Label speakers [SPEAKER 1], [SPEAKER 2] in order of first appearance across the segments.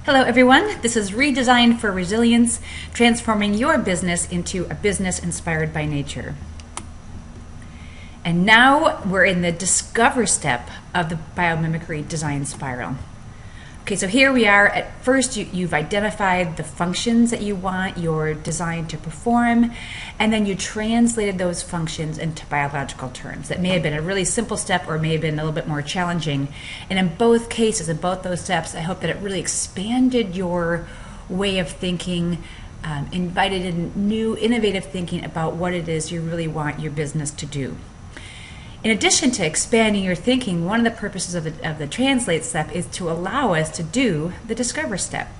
[SPEAKER 1] Hello everyone, this is Redesigned for Resilience, transforming your business into a business inspired by nature. And now we're in the discover step of the biomimicry design spiral. Okay, so here we are. At first, you've identified the functions that you want your design to perform, and then you translated those functions into biological terms. That may have been a really simple step or may have been a little bit more challenging. And in both cases, in both those steps, I hope that it really expanded your way of thinking, invited in new, innovative thinking about what it is you really want your business to do. In addition to expanding your thinking, one of the purposes of the translate step is to allow us to do the discover step.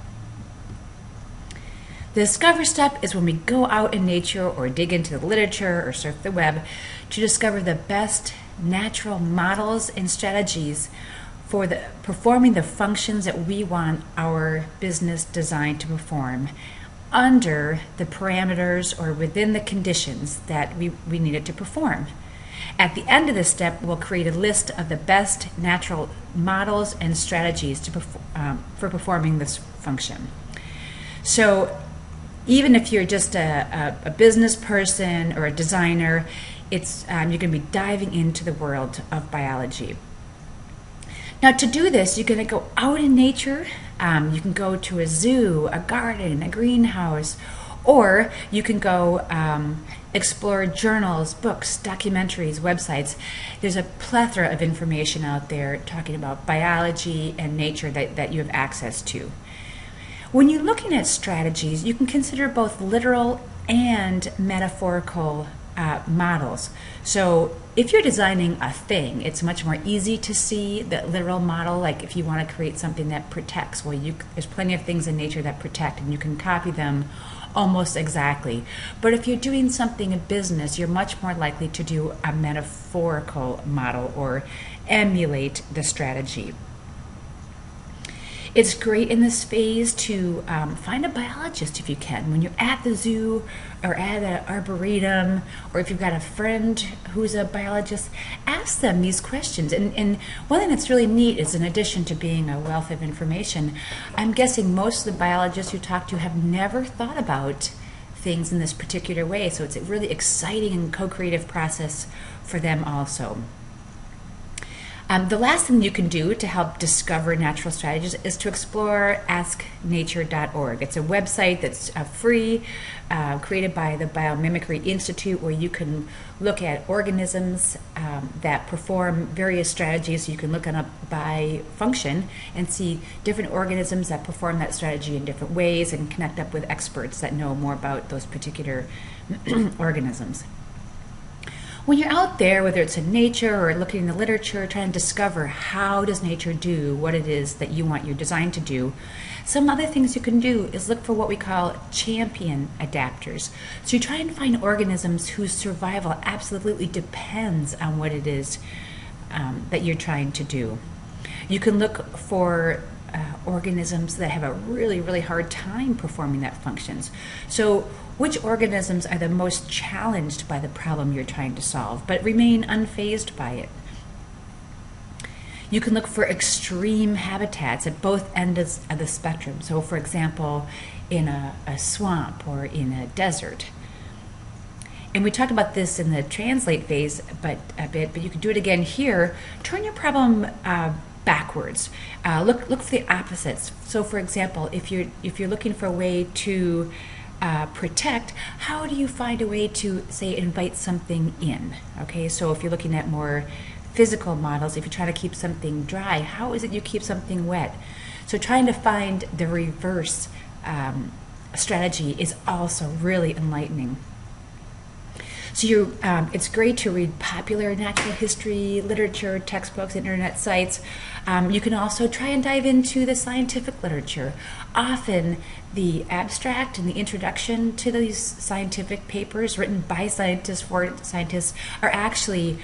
[SPEAKER 1] The discover step is when we go out in nature or dig into the literature or surf the web to discover the best natural models and strategies for performing the functions that we want our business design to perform under the parameters or within the conditions that we need it to perform. At the end of this step, we'll create a list of the best natural models and strategies for performing this function. So even if you're just a business person or a designer, you're going to be diving into the world of biology. Now to do this, you're going to go out in nature. You can go to a zoo, a garden, a greenhouse, or you can go explore journals, books, documentaries, websites. There's a plethora of information out there talking about biology and nature that you have access to. When you're looking at strategies, you can consider both literal and metaphorical models. So if you're designing a thing, it's much more easy to see the literal model. Like if you want to create something that protects, well, there's plenty of things in nature that protect, and you can copy them almost exactly. But if you're doing something in business, you're much more likely to do a metaphorical model or emulate the strategy. It's great in this phase to find a biologist if you can. When you're at the zoo or at an arboretum, or if you've got a friend who's a biologist, ask them these questions. And one thing that's really neat is, in addition to being a wealth of information, I'm guessing most of the biologists you talk to have never thought about things in this particular way. So it's a really exciting and co-creative process for them also. The last thing you can do to help discover natural strategies is to explore asknature.org. It's a website that's free, created by the Biomimicry Institute, where you can look at organisms that perform various strategies. So you can look them up by function and see different organisms that perform that strategy in different ways and connect up with experts that know more about those particular organisms. When you're out there, whether it's in nature or looking in the literature, trying to discover how does nature do what it is that you want your design to do, some other things you can do is look for what we call champion adapters. So you try and find organisms whose survival absolutely depends on what it is that you're trying to do. You can look for organisms that have a really, really hard time performing that functions. So which organisms are the most challenged by the problem you're trying to solve, but remain unfazed by it? You can look for extreme habitats at both ends of the spectrum. So for example, in a swamp or in a desert. And we talked about this in the translate phase but you can do it again here. Turn your problem backwards. Look for the opposites. So for example, if you're looking for a way to protect, how do you find a way to, say, invite something in? Okay, so if you're looking at more physical models, if you're trying to keep something dry, how is it you keep something wet? So trying to find the reverse strategy is also really enlightening. So it's great to read popular natural history, literature, textbooks, internet sites. You can also try and dive into the scientific literature. Often the abstract and the introduction to these scientific papers written by scientists for scientists are actually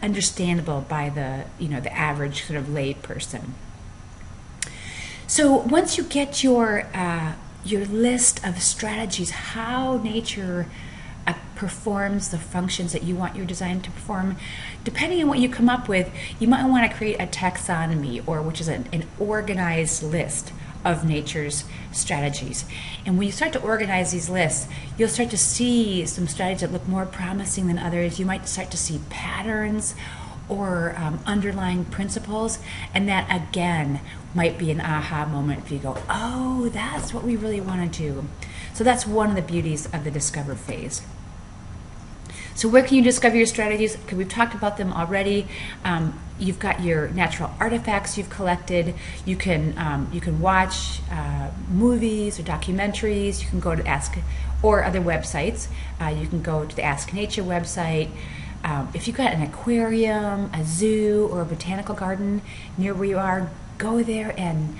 [SPEAKER 1] understandable by the average sort of lay person. So once you get your list of strategies, how nature performs the functions that you want your design to perform. Depending on what you come up with, you might want to create a taxonomy, or which is an organized list of nature's strategies. And when you start to organize these lists, you'll start to see some strategies that look more promising than others. You might start to see patterns or underlying principles, and that again might be an aha moment if you go, oh, that's what we really want to do. So that's one of the beauties of the discover phase. So where can you discover your strategies? Okay, we've talked about them already. You've got your natural artifacts you've collected. You can watch movies or documentaries. You can go to Ask or other websites. You can go to the Ask Nature website. If you've got an aquarium, a zoo, or a botanical garden near where you are, go there and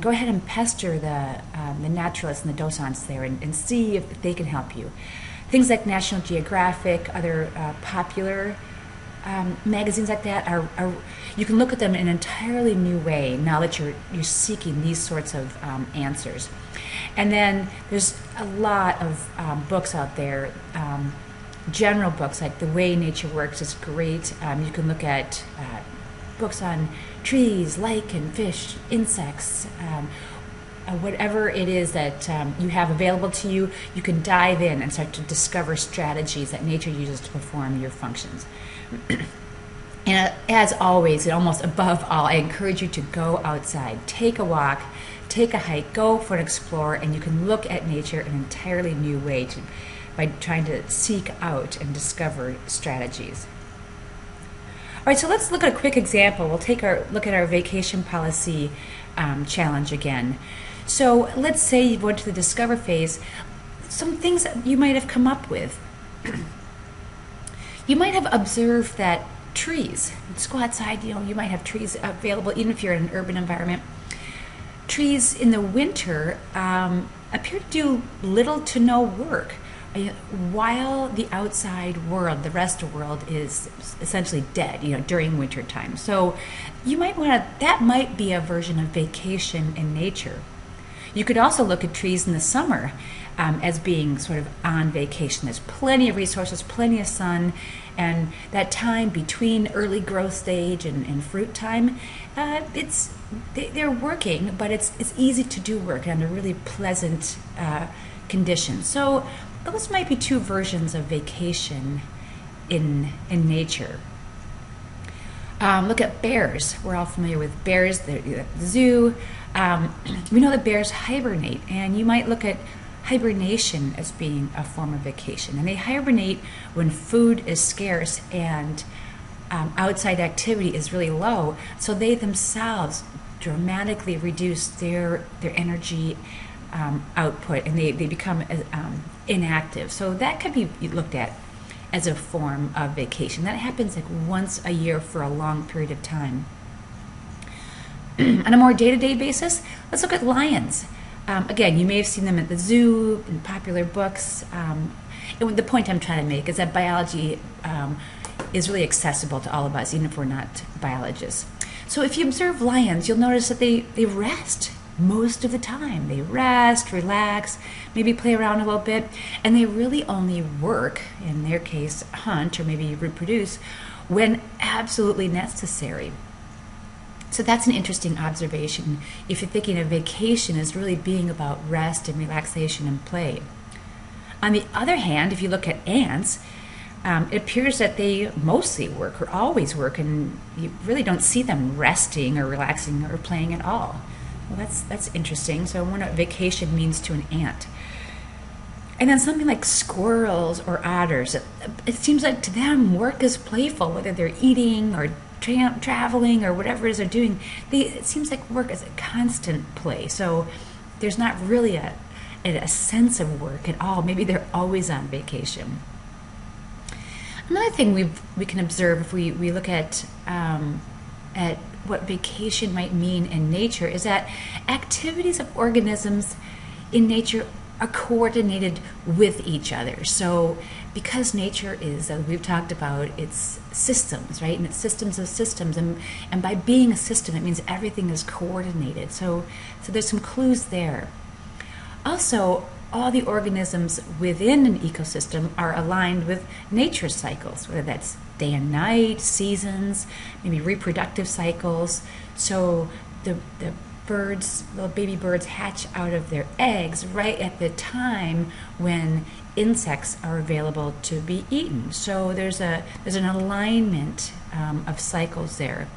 [SPEAKER 1] go ahead and pester the naturalists and the docents there and see if they can help you. Things like National Geographic, other popular magazines like that, are you can look at them in an entirely new way now that you're seeking these sorts of answers. And then there's a lot of books out there. General books like The Way Nature Works is great. You can look at books on trees, lichen, fish, insects, whatever it is that you have available to you, you can dive in and start to discover strategies that nature uses to perform your functions. And as always, and almost above all, I encourage you to go outside, take a walk, take a hike, go for an explore, and you can look at nature in an entirely new way by trying to seek out and discover strategies. All right, so let's look at a quick example. We'll take a look at our vacation policy challenge again. So let's say you went to the discover phase. Some things that you might have come up with. You might have observed that trees, just go outside, you might have trees available even if you're in an urban environment. Trees in the winter appear to do little to no work, while the outside world, the rest of the world, is essentially dead, during winter time. So you might want to, that might be a version of vacation in nature. You could also look at trees in the summer as being sort of on vacation. There's plenty of resources, plenty of sun, and that time between early growth stage and fruit time, they're working, but it's easy to do work under really pleasant conditions. So those might be two versions of vacation in nature. Look at bears. We're all familiar with bears. They're at the zoo. We know that bears hibernate, and you might look at hibernation as being a form of vacation. And they hibernate when food is scarce and outside activity is really low, so they themselves dramatically reduce their energy output, and they become inactive. So that could be looked at as a form of vacation. That happens like once a year for a long period of time. On a more day-to-day basis, let's look at lions. Again, you may have seen them at the zoo, in popular books. And the point I'm trying to make is that biology is really accessible to all of us, even if we're not biologists. So if you observe lions, you'll notice that they rest most of the time. They rest, relax, maybe play around a little bit, and they really only work, in their case, hunt or maybe reproduce, when absolutely necessary. So that's an interesting observation if you're thinking of vacation as really being about rest and relaxation and play. On the other hand, if you look at ants, it appears that they mostly work or always work, and you really don't see them resting or relaxing or playing at all. Well, that's interesting. So I wonder what vacation means to an ant. And then something like squirrels or otters, it seems like to them work is playful, whether they're eating or traveling or whatever it is they're doing. It seems like work is a constant play. So there's not really a sense of work at all. Maybe they're always on vacation. Another thing we can observe if we look at what vacation might mean in nature is that activities of organisms in nature are coordinated with each other. So because nature is, as we've talked about, it's systems, right? And it's systems of systems. And by being a system, it means everything is coordinated. So there's some clues there. Also, all the organisms within an ecosystem are aligned with nature cycles, whether that's day and night, seasons, maybe reproductive cycles. So the birds, little baby birds, hatch out of their eggs right at the time when insects are available to be eaten. So there's an alignment of cycles there.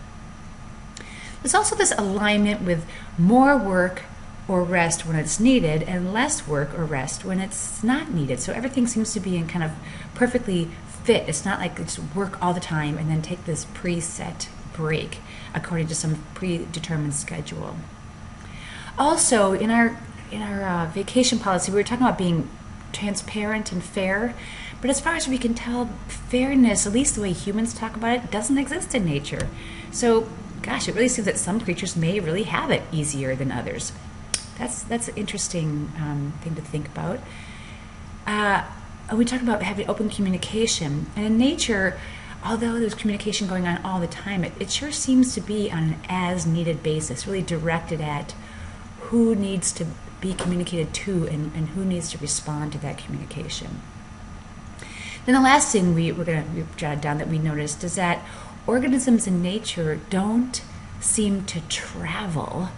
[SPEAKER 1] There's also this alignment with more work or rest when it's needed and less work or rest when it's not needed. So everything seems to be in kind of perfectly fit. It's not like it's work all the time and then take this preset break according to some predetermined schedule. Also, in our vacation policy, we were talking about being transparent and fair, but as far as we can tell, fairness, at least the way humans talk about it, doesn't exist in nature. So, gosh, it really seems that some creatures may really have it easier than others. That's an interesting thing to think about. We talk about having open communication, and in nature, although there's communication going on all the time, it sure seems to be on an as-needed basis, really directed at who needs to be communicated to and who needs to respond to that communication. Then the last thing we've jotted down that we noticed is that organisms in nature don't seem to travel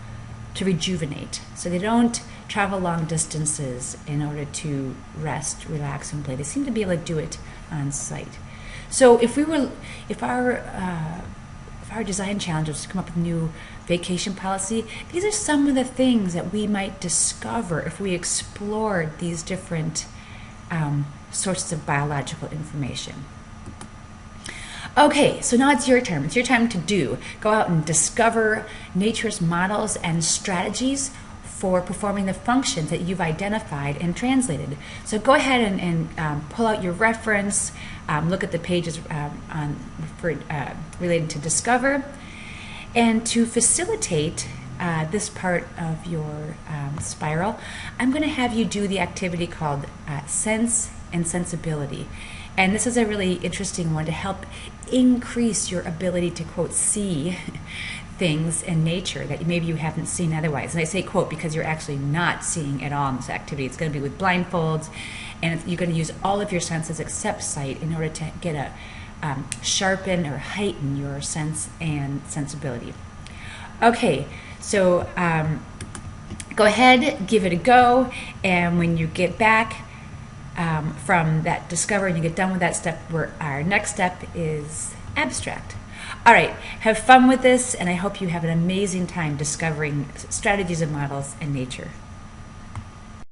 [SPEAKER 1] to rejuvenate. So they don't travel long distances in order to rest, relax, and play. They seem to be able to do it on site. So if our design challenge was to come up with a new vacation policy, these are some of the things that we might discover if we explored these different sources of biological information. Okay, so now it's your turn. It's your time to go out and discover nature's models and strategies for performing the functions that you've identified and translated. So go ahead and pull out your reference, look at the pages related to Discover, and to facilitate this part of your spiral, I'm going to have you do the activity called Sense and Sensibility. And this is a really interesting one to help increase your ability to, quote, see things in nature that maybe you haven't seen otherwise. And I say quote because you're actually not seeing at all in this activity. It's going to be with blindfolds, and you're going to use all of your senses except sight in order to get sharpen or heighten your sense and sensibility. Okay, so go ahead, give it a go, and when you get back from that Discover and you get done with that step, our next step is Abstract. All right, have fun with this, and I hope you have an amazing time discovering strategies and models in nature.